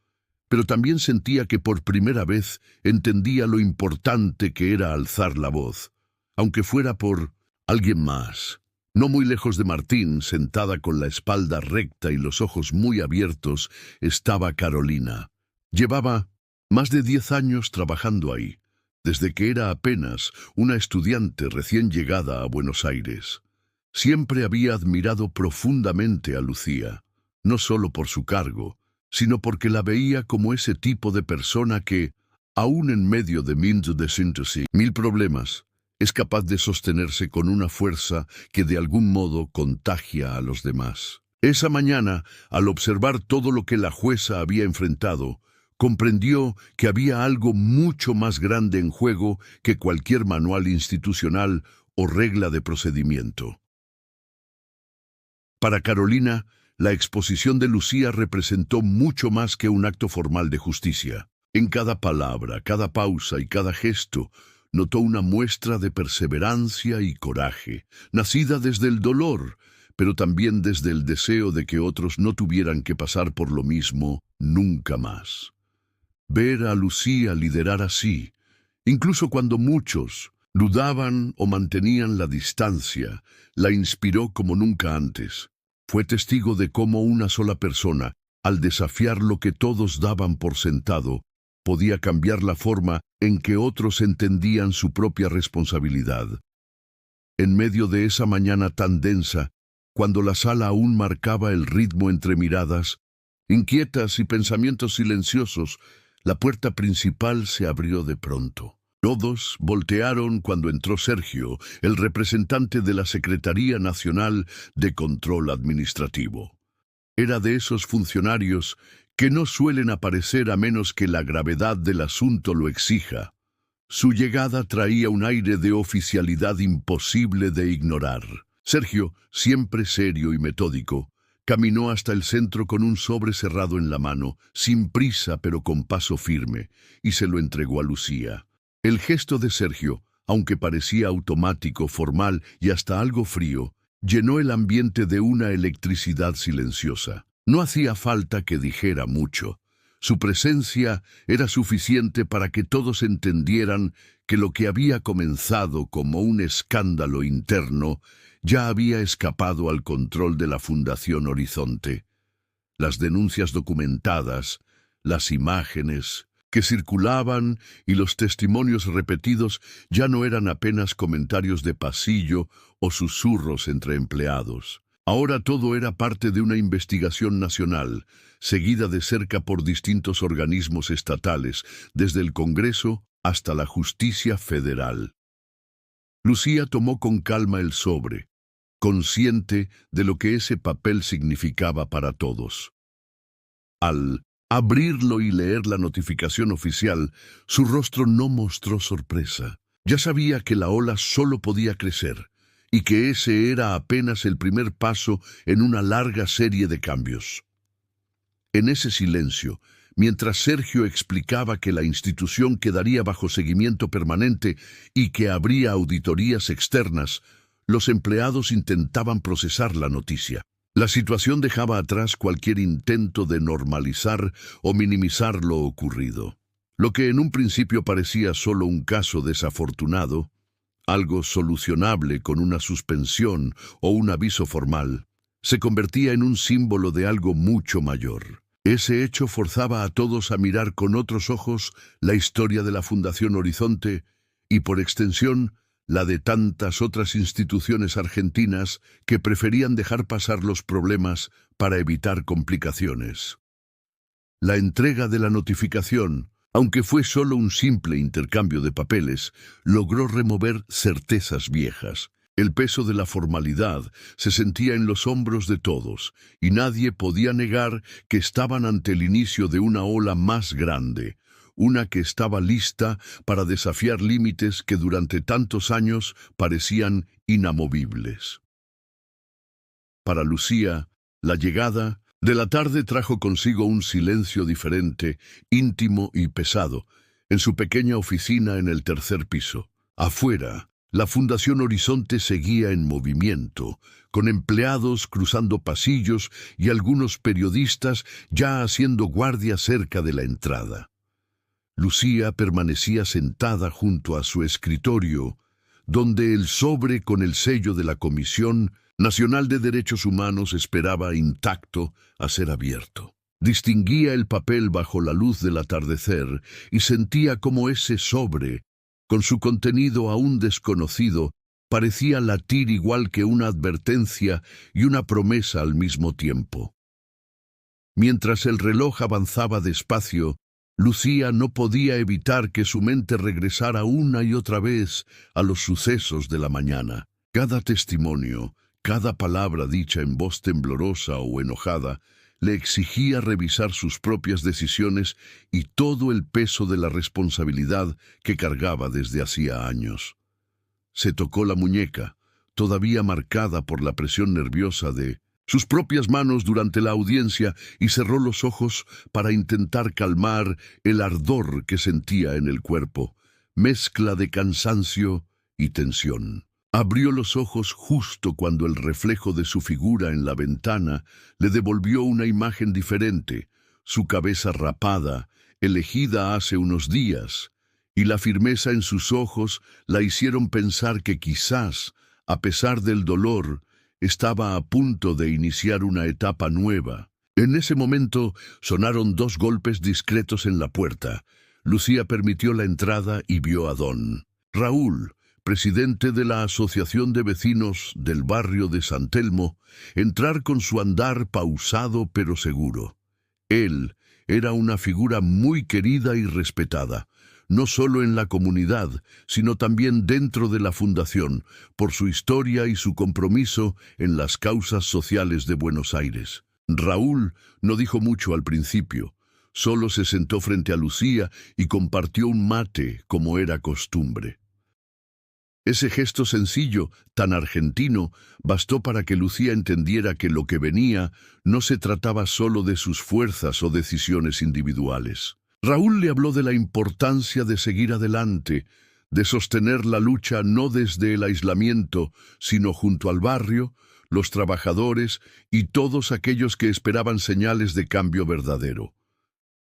pero también sentía que por primera vez entendía lo importante que era alzar la voz, aunque fuera por alguien más. No muy lejos de Martín, sentada con la espalda recta y los ojos muy abiertos, estaba Carolina. Llevaba más de 10 años trabajando ahí, desde que era apenas una estudiante recién llegada a Buenos Aires. Siempre había admirado profundamente a Lucía, no solo por su cargo, sino porque la veía como ese tipo de persona que, aún en medio de mil problemas, es capaz de sostenerse con una fuerza que de algún modo contagia a los demás. Esa mañana, al observar todo lo que la jueza había enfrentado, comprendió que había algo mucho más grande en juego que cualquier manual institucional o regla de procedimiento. Para Carolina, la exposición de Lucía representó mucho más que un acto formal de justicia. En cada palabra, cada pausa y cada gesto, notó una muestra de perseverancia y coraje, nacida desde el dolor, pero también desde el deseo de que otros no tuvieran que pasar por lo mismo nunca más. Ver a Lucía liderar así, incluso cuando muchos dudaban o mantenían la distancia, la inspiró como nunca antes. Fue testigo de cómo una sola persona, al desafiar lo que todos daban por sentado, podía cambiar la forma en que otros entendían su propia responsabilidad. En medio de esa mañana tan densa, cuando la sala aún marcaba el ritmo entre miradas, inquietas y pensamientos silenciosos, la puerta principal se abrió de pronto. Todos voltearon cuando entró Sergio, el representante de la Secretaría Nacional de Control Administrativo. Era de esos funcionarios que no suelen aparecer a menos que la gravedad del asunto lo exija. Su llegada traía un aire de oficialidad imposible de ignorar. Sergio, siempre serio y metódico, caminó hasta el centro con un sobre cerrado en la mano, sin prisa pero con paso firme, y se lo entregó a Lucía. El gesto de Sergio, aunque parecía automático, formal y hasta algo frío, llenó el ambiente de una electricidad silenciosa. No hacía falta que dijera mucho. Su presencia era suficiente para que todos entendieran que lo que había comenzado como un escándalo interno ya había escapado al control de la Fundación Horizonte. Las denuncias documentadas, las imágenes que circulaban y los testimonios repetidos ya no eran apenas comentarios de pasillo o susurros entre empleados. Ahora todo era parte de una investigación nacional, seguida de cerca por distintos organismos estatales, desde el Congreso hasta la Justicia Federal. Lucía tomó con calma el sobre, consciente de lo que ese papel significaba para todos. Al abrirlo y leer la notificación oficial, su rostro no mostró sorpresa. Ya sabía que la ola solo podía crecer, y que ese era apenas el primer paso en una larga serie de cambios. En ese silencio, mientras Sergio explicaba que la institución quedaría bajo seguimiento permanente y que habría auditorías externas, los empleados intentaban procesar la noticia. La situación dejaba atrás cualquier intento de normalizar o minimizar lo ocurrido. Lo que en un principio parecía solo un caso desafortunado, algo solucionable con una suspensión o un aviso formal, se convertía en un símbolo de algo mucho mayor. Ese hecho forzaba a todos a mirar con otros ojos la historia de la Fundación Horizonte y, por extensión, la de tantas otras instituciones argentinas que preferían dejar pasar los problemas para evitar complicaciones. La entrega de la notificación, aunque fue solo un simple intercambio de papeles, logró remover certezas viejas. El peso de la formalidad se sentía en los hombros de todos, y nadie podía negar que estaban ante el inicio de una ola más grande, una que estaba lista para desafiar límites que durante tantos años parecían inamovibles. Para Lucía, la llegada de la tarde trajo consigo un silencio diferente, íntimo y pesado, en su pequeña oficina en el tercer piso. Afuera, la Fundación Horizonte seguía en movimiento, con empleados cruzando pasillos y algunos periodistas ya haciendo guardia cerca de la entrada. Lucía permanecía sentada junto a su escritorio, donde el sobre con el sello de la Comisión Nacional de Derechos Humanos esperaba intacto a ser abierto. Distinguía el papel bajo la luz del atardecer y sentía como ese sobre, con su contenido aún desconocido, parecía latir igual que una advertencia y una promesa al mismo tiempo. Mientras el reloj avanzaba despacio, Lucía no podía evitar que su mente regresara una y otra vez a los sucesos de la mañana. Cada testimonio, cada palabra dicha en voz temblorosa o enojada, le exigía revisar sus propias decisiones y todo el peso de la responsabilidad que cargaba desde hacía años. Se tocó la muñeca, todavía marcada por la presión nerviosa de sus propias manos durante la audiencia, y cerró los ojos para intentar calmar el ardor que sentía en el cuerpo, mezcla de cansancio y tensión. Abrió los ojos justo cuando el reflejo de su figura en la ventana le devolvió una imagen diferente, su cabeza rapada, elegida hace unos días, y la firmeza en sus ojos la hicieron pensar que quizás, a pesar del dolor, estaba a punto de iniciar una etapa nueva. En ese momento sonaron 2 golpes discretos en la puerta. Lucía permitió la entrada y vio a don Raúl, presidente de la Asociación de Vecinos del barrio de San Telmo, entrar con su andar pausado pero seguro. Él era una figura muy querida y respetada. no solo en la comunidad, sino también dentro de la fundación, por su historia y su compromiso en las causas sociales de Buenos Aires. Raúl no dijo mucho al principio, solo se sentó frente a Lucía y compartió un mate como era costumbre. Ese gesto sencillo, tan argentino, bastó para que Lucía entendiera que lo que venía no se trataba solo de sus fuerzas o decisiones individuales. Raúl le habló de la importancia de seguir adelante, de sostener la lucha no desde el aislamiento, sino junto al barrio, los trabajadores y todos aquellos que esperaban señales de cambio verdadero.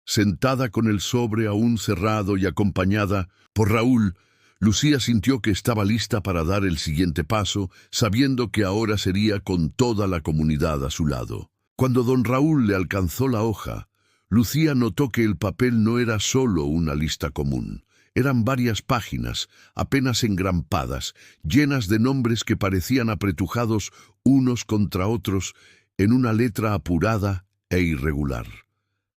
Sentada con el sobre aún cerrado y acompañada por Raúl, Lucía sintió que estaba lista para dar el siguiente paso, sabiendo que ahora sería con toda la comunidad a su lado. Cuando don Raúl le alcanzó la hoja, Lucía notó que el papel no era solo una lista común. Eran varias páginas, apenas engrampadas, llenas de nombres que parecían apretujados unos contra otros en una letra apurada e irregular.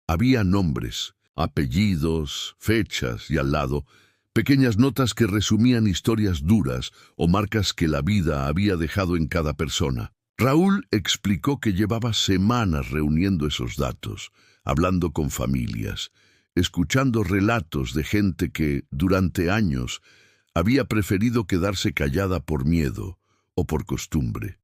Había nombres, apellidos, fechas y al lado, pequeñas notas que resumían historias duras o marcas que la vida había dejado en cada persona. Raúl explicó que llevaba semanas reuniendo esos datos, hablando con familias, escuchando relatos de gente que, durante años, había preferido quedarse callada por miedo o por costumbre.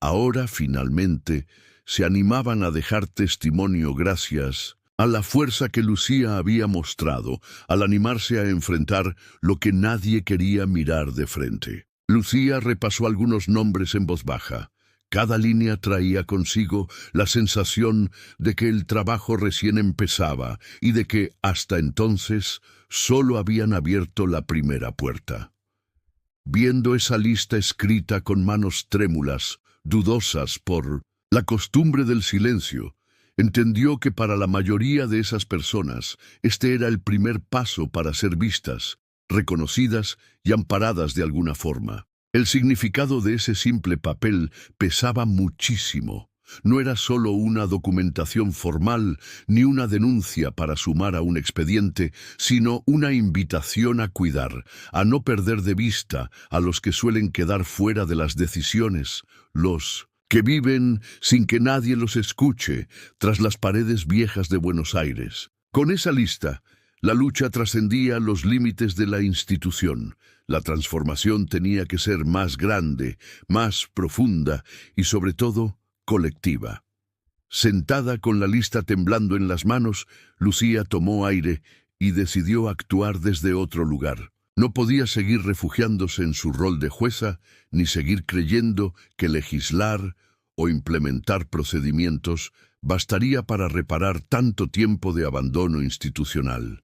Ahora, finalmente, se animaban a dejar testimonio gracias a la fuerza que Lucía había mostrado al animarse a enfrentar lo que nadie quería mirar de frente. Lucía repasó algunos nombres en voz baja. Cada línea traía consigo la sensación de que el trabajo recién empezaba y de que, hasta entonces, solo habían abierto la primera puerta. Viendo esa lista escrita con manos trémulas, dudosas por la costumbre del silencio, entendió que para la mayoría de esas personas este era el primer paso para ser vistas, reconocidas y amparadas de alguna forma. El significado de ese simple papel pesaba muchísimo. No era solo una documentación formal ni una denuncia para sumar a un expediente, sino una invitación a cuidar, a no perder de vista a los que suelen quedar fuera de las decisiones, los que viven sin que nadie los escuche tras las paredes viejas de Buenos Aires. Con esa lista, la lucha trascendía los límites de la institución. La transformación tenía que ser más grande, más profunda y, sobre todo, colectiva. Sentada con la lista temblando en las manos, Lucía tomó aire y decidió actuar desde otro lugar. No podía seguir refugiándose en su rol de jueza, ni seguir creyendo que legislar o implementar procedimientos bastaría para reparar tanto tiempo de abandono institucional.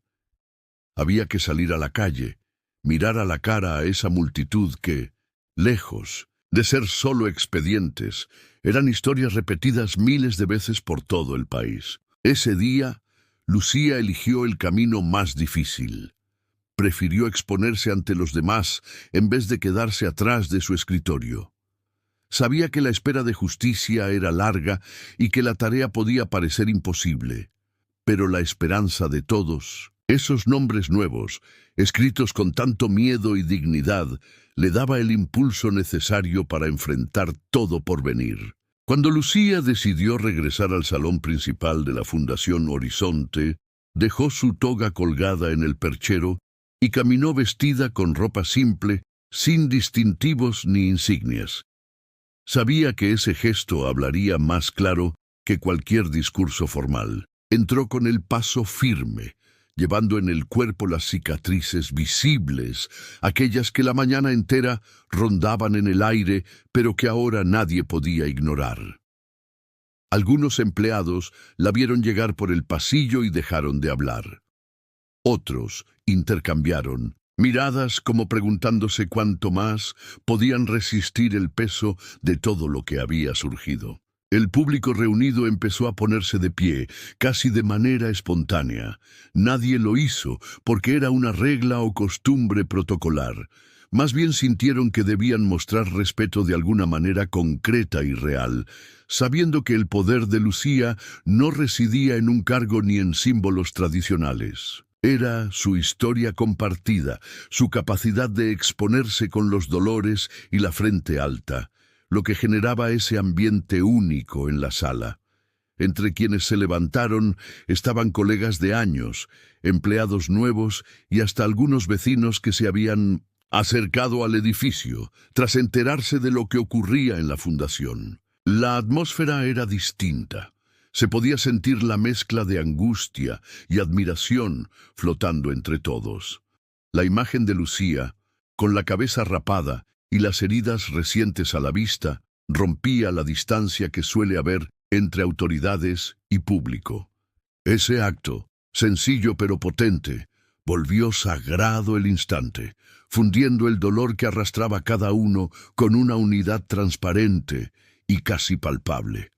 Había que salir a la calle, mirar a la cara a esa multitud que, lejos de ser solo expedientes, eran historias repetidas miles de veces por todo el país. Ese día, Lucía eligió el camino más difícil. Prefirió exponerse ante los demás en vez de quedarse atrás de su escritorio. Sabía que la espera de justicia era larga y que la tarea podía parecer imposible, pero la esperanza de todos, esos nombres nuevos, escritos con tanto miedo y dignidad, le daba el impulso necesario para enfrentar todo por venir. Cuando Lucía decidió regresar al salón principal de la Fundación Horizonte, dejó su toga colgada en el perchero y caminó vestida con ropa simple, sin distintivos ni insignias. Sabía que ese gesto hablaría más claro que cualquier discurso formal. Entró con el paso firme, llevando en el cuerpo las cicatrices visibles, aquellas que la mañana entera rondaban en el aire, pero que ahora nadie podía ignorar. Algunos empleados la vieron llegar por el pasillo y dejaron de hablar. Otros intercambiaron miradas como preguntándose cuánto más podían resistir el peso de todo lo que había surgido. El público reunido empezó a ponerse de pie, casi de manera espontánea. Nadie lo hizo porque era una regla o costumbre protocolar. Más bien sintieron que debían mostrar respeto de alguna manera concreta y real, sabiendo que el poder de Lucía no residía en un cargo ni en símbolos tradicionales. Era su historia compartida, su capacidad de exponerse con los dolores y la frente alta, lo que generaba ese ambiente único en la sala. Entre quienes se levantaron estaban colegas de años, empleados nuevos y hasta algunos vecinos que se habían acercado al edificio tras enterarse de lo que ocurría en la fundación. La atmósfera era distinta. Se podía sentir la mezcla de angustia y admiración flotando entre todos. La imagen de Lucía, con la cabeza rapada y las heridas recientes a la vista, rompía la distancia que suele haber entre autoridades y público. Ese acto, sencillo pero potente, volvió sagrado el instante, fundiendo el dolor que arrastraba cada uno con una unidad transparente y casi palpable.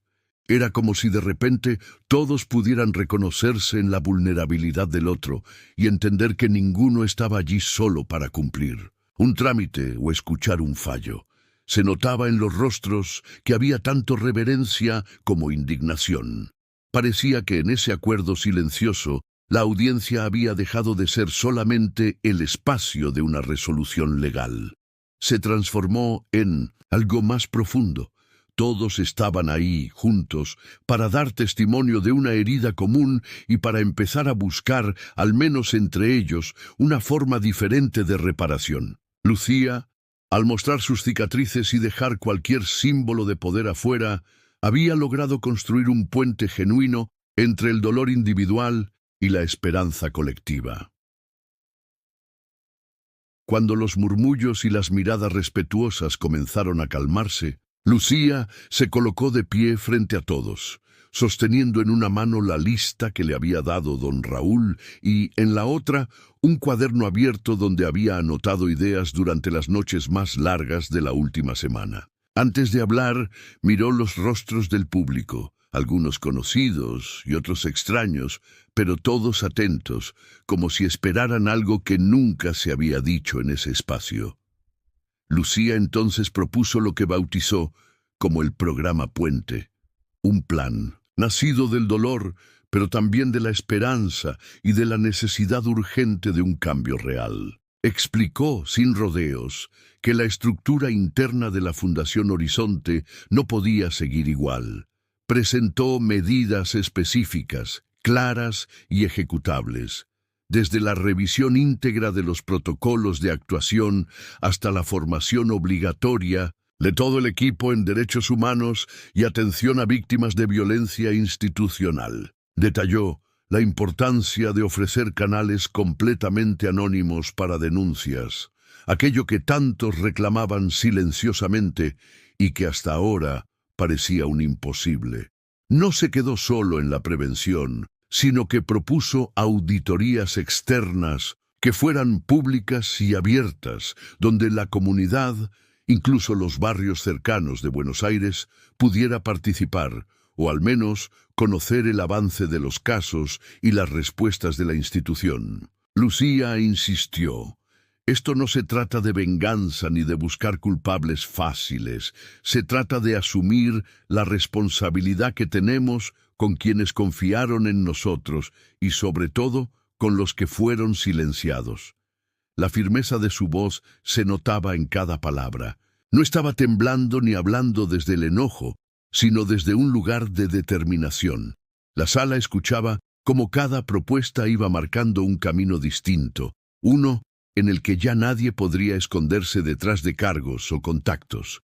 Era como si de repente todos pudieran reconocerse en la vulnerabilidad del otro y entender que ninguno estaba allí solo para cumplir un trámite o escuchar un fallo. Se notaba en los rostros que había tanto reverencia como indignación. Parecía que en ese acuerdo silencioso la audiencia había dejado de ser solamente el espacio de una resolución legal. Se transformó en algo más profundo. Todos estaban ahí, juntos, para dar testimonio de una herida común y para empezar a buscar, al menos entre ellos, una forma diferente de reparación. Lucía, al mostrar sus cicatrices y dejar cualquier símbolo de poder afuera, había logrado construir un puente genuino entre el dolor individual y la esperanza colectiva. Cuando los murmullos y las miradas respetuosas comenzaron a calmarse, Lucía se colocó de pie frente a todos, sosteniendo en una mano la lista que le había dado don Raúl y, en la otra, un cuaderno abierto donde había anotado ideas durante las noches más largas de la última semana. Antes de hablar, miró los rostros del público, algunos conocidos y otros extraños, pero todos atentos, como si esperaran algo que nunca se había dicho en ese espacio. Lucía entonces propuso lo que bautizó como el programa Puente, un plan nacido del dolor, pero también de la esperanza y de la necesidad urgente de un cambio real. Explicó, sin rodeos, que la estructura interna de la Fundación Horizonte no podía seguir igual. Presentó medidas específicas, claras y ejecutables, desde la revisión íntegra de los protocolos de actuación hasta la formación obligatoria de todo el equipo en derechos humanos y atención a víctimas de violencia institucional. Detalló la importancia de ofrecer canales completamente anónimos para denuncias, aquello que tantos reclamaban silenciosamente y que hasta ahora parecía un imposible. No se quedó solo en la prevención, sino que propuso auditorías externas que fueran públicas y abiertas, donde la comunidad, incluso los barrios cercanos de Buenos Aires, pudiera participar, o al menos conocer el avance de los casos y las respuestas de la institución. Lucía insistió: esto no se trata de venganza ni de buscar culpables fáciles, se trata de asumir la responsabilidad que tenemos con quienes confiaron en nosotros y sobre todo con los que fueron silenciados. La firmeza de su voz se notaba en cada palabra. No estaba temblando ni hablando desde el enojo, sino desde un lugar de determinación. La sala escuchaba cómo cada propuesta iba marcando un camino distinto, uno en el que ya nadie podría esconderse detrás de cargos o contactos.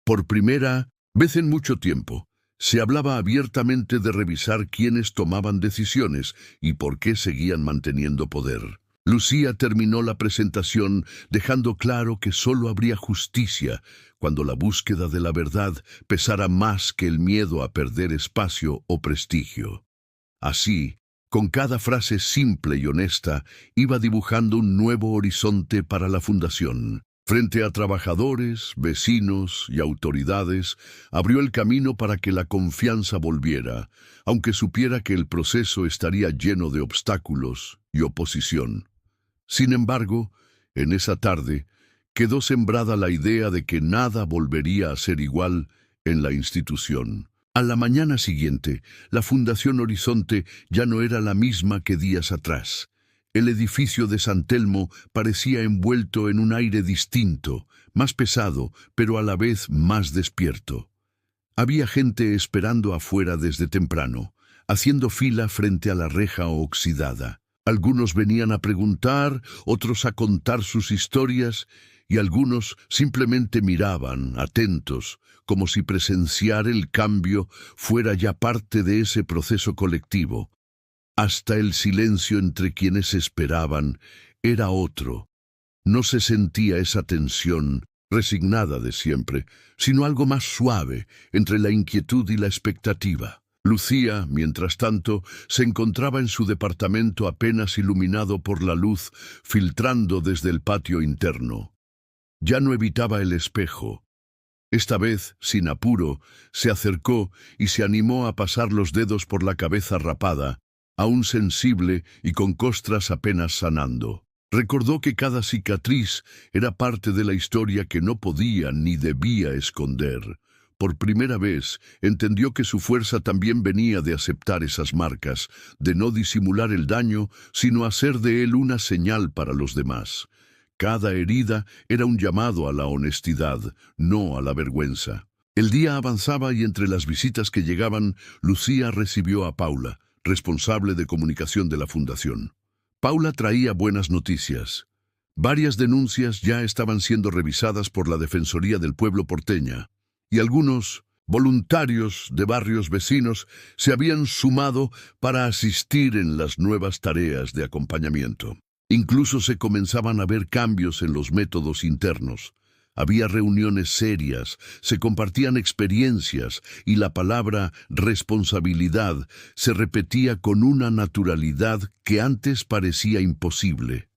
Por primera vez en mucho tiempo, se hablaba abiertamente de revisar quiénes tomaban decisiones y por qué seguían manteniendo poder. Lucía terminó la presentación dejando claro que solo habría justicia cuando la búsqueda de la verdad pesara más que el miedo a perder espacio o prestigio. Así, con cada frase simple y honesta, iba dibujando un nuevo horizonte para la fundación. Frente a trabajadores, vecinos y autoridades, abrió el camino para que la confianza volviera, aunque supiera que el proceso estaría lleno de obstáculos y oposición. Sin embargo, en esa tarde, quedó sembrada la idea de que nada volvería a ser igual en la institución. A la mañana siguiente, la Fundación Horizonte ya no era la misma que días atrás. El edificio de San Telmo parecía envuelto en un aire distinto, más pesado, pero a la vez más despierto. Había gente esperando afuera desde temprano, haciendo fila frente a la reja oxidada. Algunos venían a preguntar, otros a contar sus historias, y algunos simplemente miraban, atentos, como si presenciar el cambio fuera ya parte de ese proceso colectivo. Hasta el silencio entre quienes esperaban era otro. No se sentía esa tensión resignada de siempre, sino algo más suave entre la inquietud y la expectativa. Lucía, mientras tanto, se encontraba en su departamento apenas iluminado por la luz filtrando desde el patio interno. Ya no evitaba el espejo. Esta vez, sin apuro, se acercó y se animó a pasar los dedos por la cabeza rapada, aún sensible y con costras apenas sanando. Recordó que cada cicatriz era parte de la historia que no podía ni debía esconder. Por primera vez, entendió que su fuerza también venía de aceptar esas marcas, de no disimular el daño, sino hacer de él una señal para los demás. Cada herida era un llamado a la honestidad, no a la vergüenza. El día avanzaba y entre las visitas que llegaban, Lucía recibió a Paula, responsable de comunicación de la fundación. Paula traía buenas noticias. Varias denuncias ya estaban siendo revisadas por la Defensoría del Pueblo porteña, y algunos voluntarios de barrios vecinos se habían sumado para asistir en las nuevas tareas de acompañamiento. Incluso se comenzaban a ver cambios en los métodos internos. Había reuniones serias, se compartían experiencias y la palabra responsabilidad se repetía con una naturalidad que antes parecía imposible.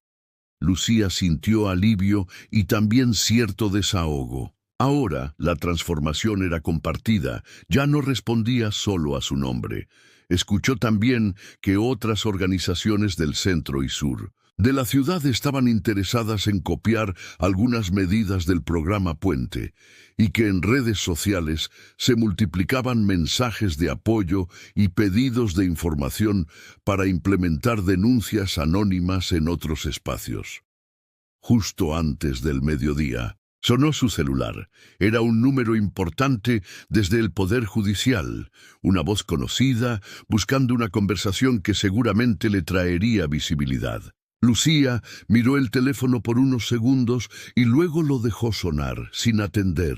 Lucía sintió alivio y también cierto desahogo. Ahora la transformación era compartida, ya no respondía solo a su nombre. Escuchó también que otras organizaciones del centro y sur de la ciudad estaban interesadas en copiar algunas medidas del programa Puente y que en redes sociales se multiplicaban mensajes de apoyo y pedidos de información para implementar denuncias anónimas en otros espacios. Justo antes del mediodía, sonó su celular. Era un número importante desde el Poder Judicial, una voz conocida, buscando una conversación que seguramente le traería visibilidad. Lucía miró el teléfono por unos segundos y luego lo dejó sonar, sin atender.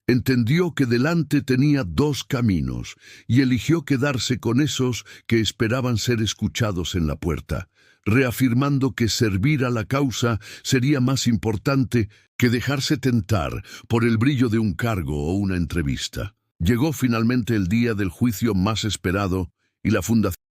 Entendió que delante tenía dos caminos y eligió quedarse con esos que esperaban ser escuchados en la puerta, reafirmando que servir a la causa sería más importante que dejarse tentar por el brillo de un cargo o una entrevista. Llegó finalmente el día del juicio más esperado y la fundación